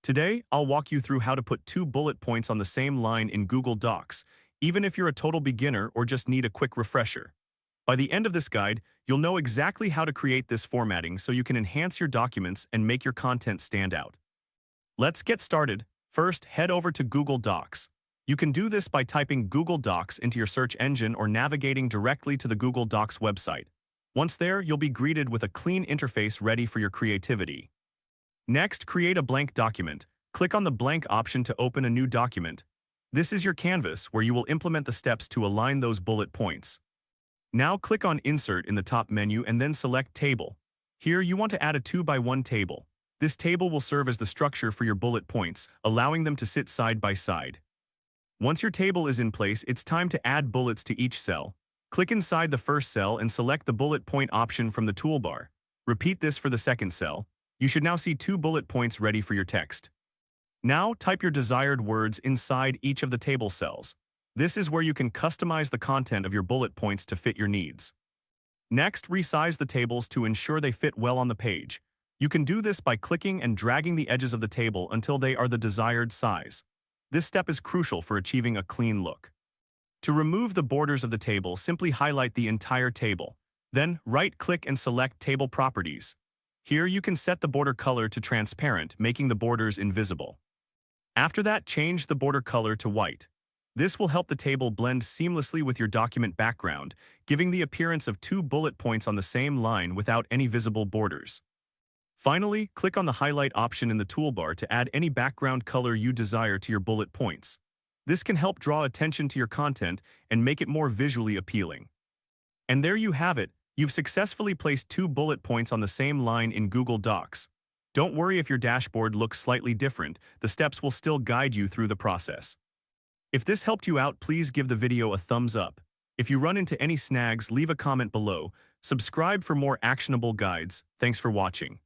Today, I'll walk you through how to put two bullet points on the same line in Google Docs, even if you're a total beginner or just need a quick refresher. By the end of this guide, you'll know exactly how to create this formatting so you can enhance your documents and make your content stand out. Let's get started. First, head over to Google Docs. You can do this by typing Google Docs into your search engine or navigating directly to the Google Docs website. Once there, you'll be greeted with a clean interface ready for your creativity. Next, create a blank document. Click on the blank option to open a new document. This is your canvas where you will implement the steps to align those bullet points. Now click on Insert in the top menu and then select Table. Here you want to add a 2x1 table. This table will serve as the structure for your bullet points, allowing them to sit side by side. Once your table is in place, it's time to add bullets to each cell. Click inside the first cell and select the bullet point option from the toolbar. Repeat this for the second cell. You should now see 2 bullet points ready for your text. Now type your desired words inside each of the table cells. This is where you can customize the content of your bullet points to fit your needs. Next, resize the tables to ensure they fit well on the page. You can do this by clicking and dragging the edges of the table until they are the desired size. This step is crucial for achieving a clean look. To remove the borders of the table, simply highlight the entire table. Then, right-click and select Table Properties. Here you can set the border color to transparent, making the borders invisible. After that, change the border color to white. This will help the table blend seamlessly with your document background, giving the appearance of 2 bullet points on the same line without any visible borders. Finally, click on the highlight option in the toolbar to add any background color you desire to your bullet points. This can help draw attention to your content and make it more visually appealing. And there you have it. You've successfully placed 2 bullet points on the same line in Google Docs. Don't worry if your dashboard looks slightly different, the steps will still guide you through the process. If this helped you out, please give the video a thumbs up. If you run into any snags, leave a comment below. Subscribe for more actionable guides. Thanks for watching.